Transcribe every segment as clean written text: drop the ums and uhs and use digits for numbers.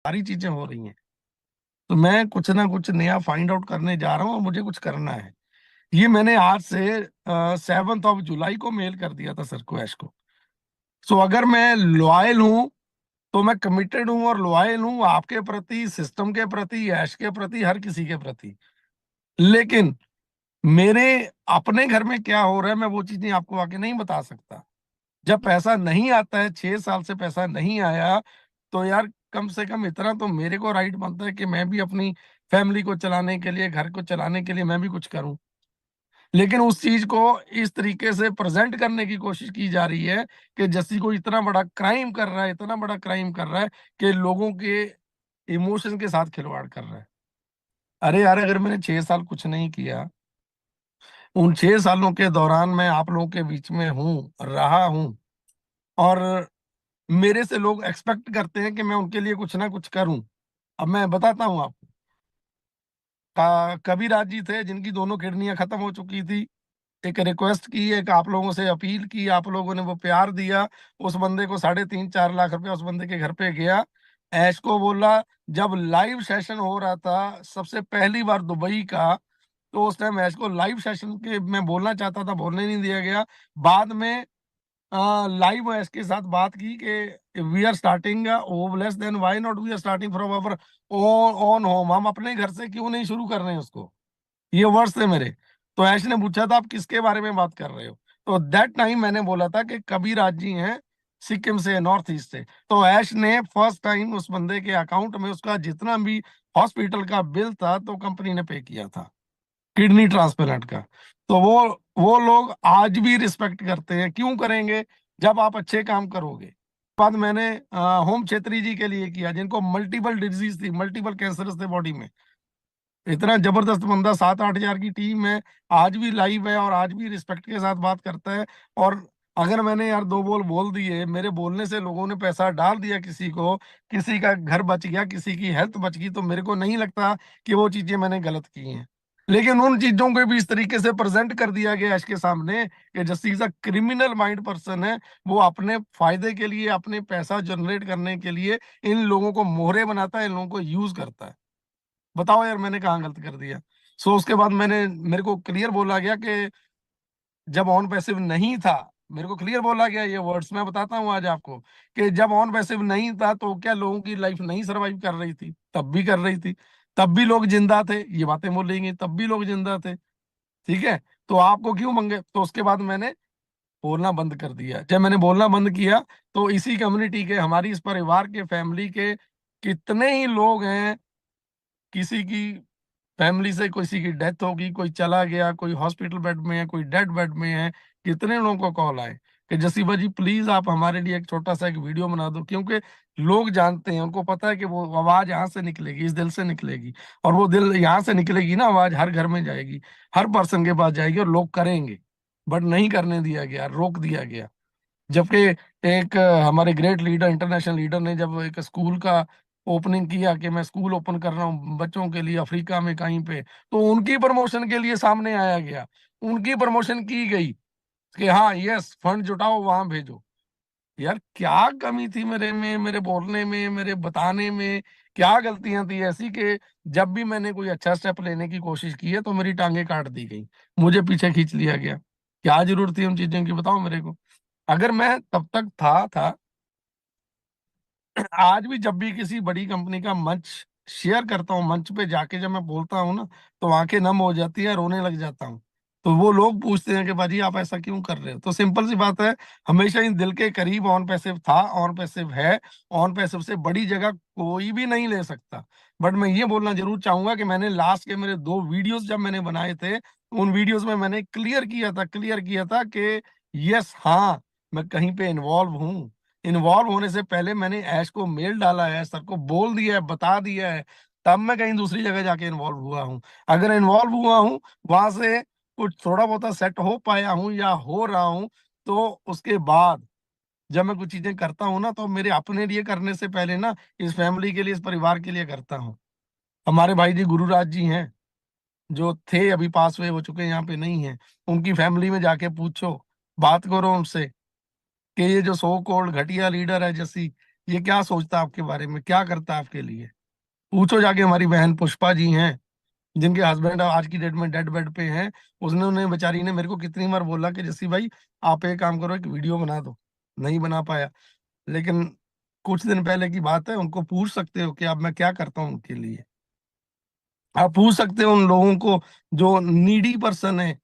सारी चीजें हो रही हैं। तो मैं कुछ ना कुछ नया फाइंड आउट करने जा रहा हूँ और मुझे कुछ करना है। ये मैंने आज से 7 जुलाई को मेल कर दिया था सर को, ऐश को। सो अगर मैं लॉयल हूँ तो मैं कमिटेड हूँ और लॉयल हूँ आपके प्रति, सिस्टम के प्रति, ऐश के प्रति, हर किसी के प्रति। लेकिन मेरे अपने घर में क्या हो रहा है मैं वो चीजें आपको आके नहीं बता सकता। जब पैसा नहीं आता है, 6 साल से पैसा नहीं आया, तो यार कम से कम इतना तो मेरे को राइट बनता है कि मैं भी अपनी फैमिली को चलाने के लिए, घर को चलाने के लिए मैं भी कुछ करूं। लेकिन उस चीज को इस तरीके से प्रेजेंट करने की कोशिश की जा रही है कि जैसे कोई इतना बड़ा क्राइम कर रहा है, इतना बड़ा क्राइम कर रहा है कि लोगों के इमोशन के साथ खिलवाड़ कर रहा है। अरे यार, अगर मैंने 6 साल कुछ नहीं किया, उन 6 सालों के दौरान मैं आप लोगों के बीच में हूँ, रहा हूँ, और मेरे से लोग एक्सपेक्ट करते हैं कि मैं उनके लिए कुछ ना कुछ करूं। अब मैं बताता हूं आपको। कबीराज जी थे जिनकी दोनों किडनियां खत्म हो चुकी थी। एक रिक्वेस्ट की, एक आप लोगों से अपील की, आप लोगों ने वो प्यार दिया। उस बंदे को 3.5-4 लाख रुपया उस बंदे के घर पे गया। ऐश को बोला, जब लाइव सेशन हो रहा था सबसे पहली बार दुबई का, तो उस टाइम ऐश को लाइव सेशन के मैं बोलना चाहता था, बोलने नहीं दिया गया। बाद में लाइव है इसके साथ बात की कि we are starting homeless, then why not we are starting from our own home. हम अपने घर से क्यों नहीं शुरू कर रहे हैं उसको। ये वर्ड्स थे मेरे। तो ऐश ने पूछा था आप किसके बारे में बात कर रहे हो, तो दैट टाइम मैंने बोला था कि कबीराज जी हैं, सिक्किम से, नॉर्थ ईस्ट से। तो ऐश ने फर्स्ट टाइम उस बंदे के अकाउंट में उसका जितना भी हॉस्पिटल का बिल था तो कंपनी ने पे किया था, किडनी ट्रांसप्लांट का। तो वो लोग आज भी रिस्पेक्ट करते हैं। क्यों करेंगे जब आप अच्छे काम करोगे। बाद मैंने होम छेत्री जी के लिए किया, जिनको मल्टीपल डिजीज थी, मल्टीपल कैंसर थे बॉडी में। इतना जबरदस्त बंदा, 7-8 हजार की टीम है, आज भी लाइव है और आज भी रिस्पेक्ट के साथ बात करता है। और अगर मैंने यार दो बोल बोल दिए, मेरे बोलने से लोगों ने पैसा डाल दिया किसी को, किसी का घर बच गया, किसी की हेल्थ बच गई, तो मेरे को नहीं लगता कि वो चीजें मैंने गलत की हैं। लेकिन उन चीजों को भी इस तरीके से प्रेजेंट कर दिया गया इसके सामने कि just is a criminal mind person है। वो अपने फायदे के लिए, अपने पैसा जनरेट करने के लिए इन लोगों को मोहरे बनाता है, इन लोगों को यूज करता है। बताओ यार मैंने कहाँ गलत कर दिया। सो उसके बाद मेरे को क्लियर बोला गया कि जब ऑन पैसिव नहीं था, मेरे को क्लियर बोला गया, ये वर्ड्स मैं बताता हूँ आज आपको, कि जब ऑन पैसिव नहीं था तो क्या लोगों की लाइफ नहीं सरवाइव कर रही थी? तब भी कर रही थी, तब भी लोग जिंदा थे। ये बातें बोलेंगे, तब भी लोग जिंदा थे। ठीक है, तो आपको क्यों मंगे? तो उसके बाद मैंने बोलना बंद कर दिया। जब मैंने बोलना बंद किया तो इसी कम्युनिटी के, हमारी इस परिवार के, फैमिली के कितने ही लोग हैं, किसी की फैमिली से किसी की डेथ होगी, कोई चला गया, कोई हॉस्पिटल बेड में है, कोई डेड बेड में है, कितने लोगों को कॉल आए कि जसीबा जी प्लीज आप हमारे लिए एक छोटा सा एक वीडियो बना दो। क्योंकि लोग जानते हैं, उनको पता है कि वो आवाज यहाँ से निकलेगी, इस दिल से निकलेगी, और वो दिल यहाँ से निकलेगी ना, आवाज हर घर में जाएगी, हर पर्सन के पास जाएगी, और लोग करेंगे। बट नहीं करने दिया गया, रोक दिया गया। जबकि एक हमारे ग्रेट लीडर, इंटरनेशनल लीडर ने जब एक स्कूल का ओपनिंग किया कि मैं स्कूल ओपन कर रहा हूँ बच्चों के लिए अफ्रीका में कहीं पे, तो उनकी प्रमोशन के लिए सामने आया गया, उनकी प्रमोशन की गई कि हाँ यस फंड जुटाओ वहां भेजो। यार क्या कमी थी मेरे में, मेरे बोलने में, मेरे बताने में? क्या गलतियां थी ऐसी कि जब भी मैंने कोई अच्छा स्टेप लेने की कोशिश की है तो मेरी टांगे काट दी गई, मुझे पीछे खींच लिया गया? क्या जरूरत थी उन चीजों की, बताओ मेरे को। अगर मैं तब तक था आज भी जब भी किसी बड़ी कंपनी का मंच शेयर करता हूँ, मंच पे जाके जब मैं बोलता हूँ ना, तो आंखें नम हो जाती है, रोने लग जाता हूँ। तो वो लोग पूछते हैं कि बाजी आप ऐसा क्यों कर रहे हो? तो सिंपल सी बात है, हमेशा इन दिल के करीब ऑन पैसिव था, ऑन पैसिव है। ऑन पैसिव से बड़ी जगह कोई भी नहीं ले सकता। बट मैं ये बोलना जरूर चाहूंगा कि मैंने लास्ट के मेरे 2 वीडियोस जब मैंने बनाए थे, उन वीडियोस में मैंने क्लियर किया था कि यस, हाँ, मैं कहीं पे इन्वॉल्व हूँ। इन्वॉल्व होने से पहले मैंने ऐश को मेल डाला है, सर को बोल दिया है, बता दिया है, तब मैं कहीं दूसरी जगह जाके इन्वॉल्व हुआ हूँ। अगर इन्वॉल्व हुआ हूँ, वहां से कुछ थोड़ा बहुत सेट हो पाया हूँ या हो रहा हूँ, तो उसके बाद जब मैं कुछ चीजें करता हूँ ना, तो मेरे अपने लिए करने से पहले ना इस फैमिली के लिए, इस परिवार के लिए करता हूँ। हमारे भाई जी गुरुराज जी हैं, जो थे, अभी पास हुए हो चुके हैं, यहाँ पे नहीं है। उनकी फैमिली में जाके पूछो, बात करो उनसे कि ये जो सो कॉल्ड घटिया लीडर है जसी, ये क्या सोचता है आपके बारे में, क्या करता है आपके लिए? पूछो जाके, हमारी बहन पुष्पा जी हैं, जिनके हस्बैंड आज की डेट में डेड बेड पे हैं। उसने उन्हें बेचारी ने मेरे को कितनी बार बोला कि जैसी भाई आप एक काम करो, एक वीडियो बना दो, नहीं बना पाया। लेकिन कुछ दिन पहले की बात है, उनको पूछ सकते हो कि अब मैं क्या करता हूँ उनके लिए। आप पूछ सकते हो उन लोगों को जो नीडी पर्सन है,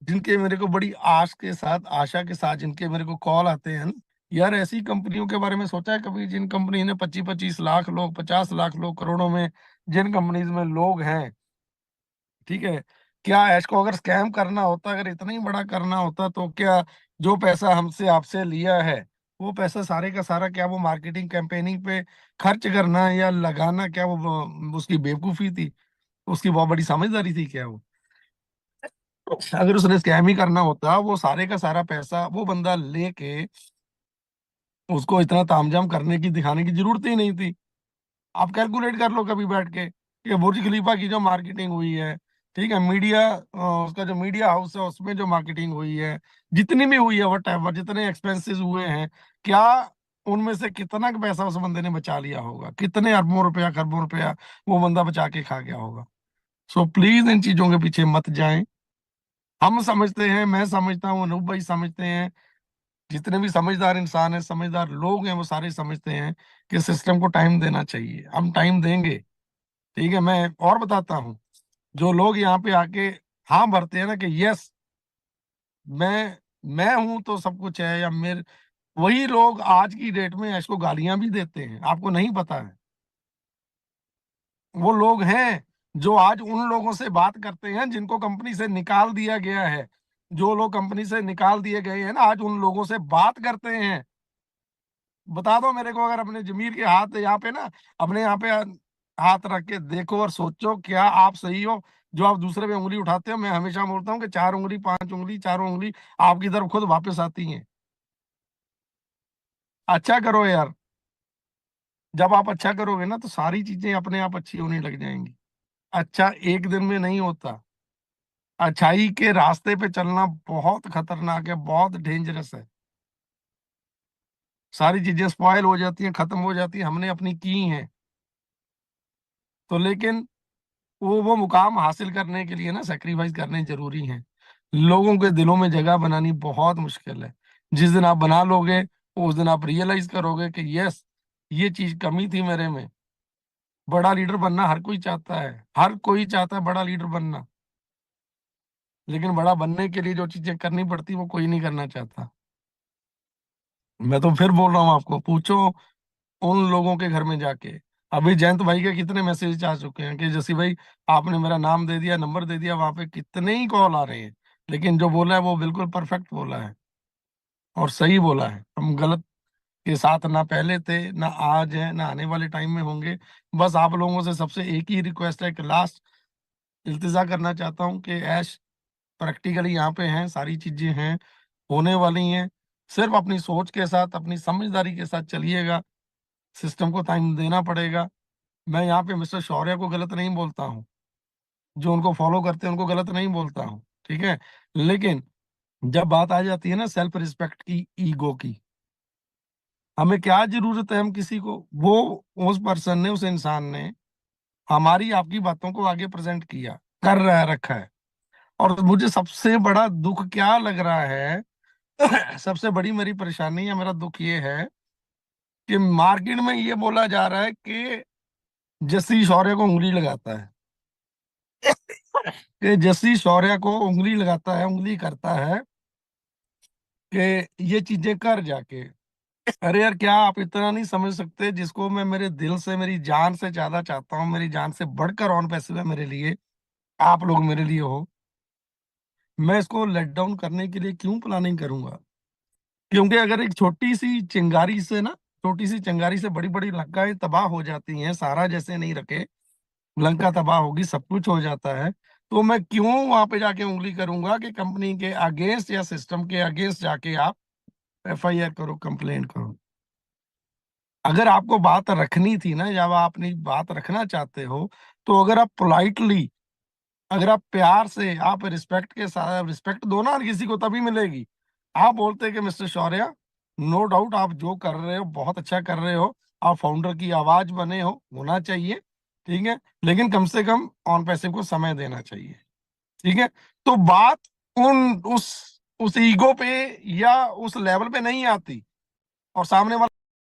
जिनके मेरे को बड़ी आस के साथ, आशा के साथ जिनके मेरे को कॉल आते हैं ना। यार ऐसी कंपनियों के बारे में सोचा है कभी, जिन कंपनी ने 25-25 लाख लोग, 50 लाख लोग, करोड़ों में जिन कंपनीज में लोग हैं, ठीक है। क्या ऐश को अगर स्कैम करना होता, अगर इतना ही बड़ा करना होता, तो क्या जो पैसा हमसे आपसे लिया है, वो पैसा सारे का सारा क्या वो मार्केटिंग कैंपेनिंग पे खर्च करना या लगाना, क्या वो उसकी बेवकूफी थी? उसकी बहुत बड़ी समझदारी थी क्या वो? अगर उसने स्कैम ही करना होता, वो सारे का सारा पैसा वो बंदा लेके, उसको इतना तामझाम करने की, दिखाने की जरूरत ही नहीं थी। आप कैलकुलेट कर लो कभी बैठ के कि बुर्ज खलीफा की जो मार्केटिंग हुई है, ठीक है, मीडिया, उसका जो मीडिया हाउस है उसमें जो मार्केटिंग हुई है, जितनी भी हुई है, वट एवर जितने एक्सपेंसेस हुए हैं, क्या उनमें से कितना का पैसा उस बंदे ने बचा लिया होगा? कितने अरबों रुपया, खरबों रुपया वो बंदा बचा के खा गया होगा? सो प्लीज इन चीजों के पीछे मत जाएं। हम समझते हैं, मैं समझता हूँ, अनूप भाई समझते हैं, जितने भी समझदार इंसान हैं, समझदार लोग हैं, वो सारे समझते हैं कि सिस्टम को टाइम देना चाहिए। हम टाइम देंगे, ठीक है। मैं और बताता हूँ, जो लोग यहाँ पे आके हाँ भरते हैं ना कि यस मैं हूं तो सब कुछ है, या मेरे, वही लोग आज की डेट में ऐसको गालियां भी देते हैं, आपको नहीं पता है। वो लोग हैं जो आज उन लोगों से बात करते हैं जिनको कंपनी से निकाल दिया गया है। जो लोग कंपनी से निकाल दिए गए हैं ना, आज उन लोगों से बात करते हैं। बता दो मेरे को, अगर अपने जमीर के हाथ यहाँ पे ना, अपने यहाँ पे हाथ रख के देखो और सोचो, क्या आप सही हो? जो आप दूसरे पे उंगली उठाते हो, मैं हमेशा बोलता हूँ कि 4 उंगली, 5 उंगली, चारों उंगली आपकी तरफ खुद वापस आती हैं। अच्छा करो यार। जब आप अच्छा करोगे ना, तो सारी चीजें अपने आप अच्छी होने लग जाएंगी। अच्छा एक दिन में नहीं होता। अच्छाई के रास्ते पे चलना बहुत खतरनाक है, बहुत डेंजरस है। सारी चीजें स्पॉइल हो जाती हैं, खत्म हो जाती हैं, हमने अपनी की हैं। तो लेकिन वो मुकाम हासिल करने के लिए ना सेक्रीफाइस करने जरूरी हैं। लोगों के दिलों में जगह बनानी बहुत मुश्किल है। जिस दिन आप बना लोगे, उस दिन आप रियलाइज करोगे कि यस, ये चीज कमी थी मेरे में। बड़ा लीडर बनना हर कोई चाहता है, हर कोई चाहता है बड़ा लीडर बनना। लेकिन बड़ा बनने के लिए जो चीजें करनी पड़ती वो कोई नहीं करना चाहता। मैं तो फिर बोल रहा हूँ, आपको पूछो उन लोगों के घर में जाके। अभी जयंत भाई के कितने मैसेज आ चुके हैं कि जैसे भाई आपने मेरा नाम दे दिया, नंबर दे दिया, वहां पे कितने ही कॉल आ रहे हैं। लेकिन जो बोला है वो बिल्कुल परफेक्ट बोला है और सही बोला है। हम गलत के साथ ना पहले थे, ना आज है, ना आने वाले टाइम में होंगे। बस आप लोगों से सबसे एक ही रिक्वेस्ट है कि लास्ट इल्तिजा करना चाहता हूँ कि ऐश प्रैक्टिकली यहाँ पे हैं, सारी चीजें हैं, होने वाली हैं। सिर्फ अपनी सोच के साथ, अपनी समझदारी के साथ चलिएगा। सिस्टम को टाइम देना पड़ेगा। मैं यहाँ पे मिस्टर शौर्य को गलत नहीं बोलता हूँ, जो उनको फॉलो करते हैं उनको गलत नहीं बोलता हूँ, ठीक है। लेकिन जब बात आ जाती है ना सेल्फ रिस्पेक्ट की, ईगो की, हमें क्या जरूरत है? हम किसी को, वो उस पर्सन ने, उस इंसान ने हमारी आपकी बातों को आगे प्रेजेंट किया, कर रहा है, रखा है। और मुझे सबसे बड़ा दुख क्या लग रहा है, सबसे बड़ी मेरी परेशानी या मेरा दुख ये है कि मार्केट में ये बोला जा रहा है कि जस्सी शौर्य को उंगली लगाता है, कि जस्सी शौर्य को उंगली लगाता है, उंगली करता है कि ये चीजें कर जाके। अरे यार, क्या आप इतना नहीं समझ सकते? जिसको मैं मेरे दिल से, मेरी जान से ज्यादा चाहता हूँ, मेरी जान से बढ़कर ऑन पैसे है मेरे लिए, आप लोग मेरे लिए हो। मैं इसको लेट डाउन करने के लिए क्यों प्लानिंग करूंगा? क्योंकि अगर एक छोटी सी चिंगारी से ना, छोटी सी चिंगारी से बड़ी बड़ी लंकाएं तबाह हो जाती हैं, सारा जैसे नहीं रखे, लंका तबाह होगी, सब कुछ हो जाता है। तो मैं क्यों वहां पे जाके उंगली करूंगा कि कंपनी के अगेंस्ट या सिस्टम के अगेंस्ट जाके आप एफआईआर करो, कंप्लेंट करो? अगर आपको बात रखनी थी ना, जब आप अपनी बात रखना चाहते हो, तो अगर आप पोलाइटली, अगर आप प्यार से, आप रिस्पेक्ट के साथ, रिस्पेक्ट दो ना, किसी को तभी मिलेगी। आप बोलते कि मिस्टर शौर्या, नो डाउट आप जो कर रहे हो बहुत अच्छा कर रहे हो, आप फाउंडर की आवाज बने हो, होना चाहिए, ठीक है, लेकिन कम से कम ऑन पैसिव को समय देना चाहिए, ठीक है। तो बात उन उस ईगो पे या उस लेवल पे नहीं आती, और सामने वाला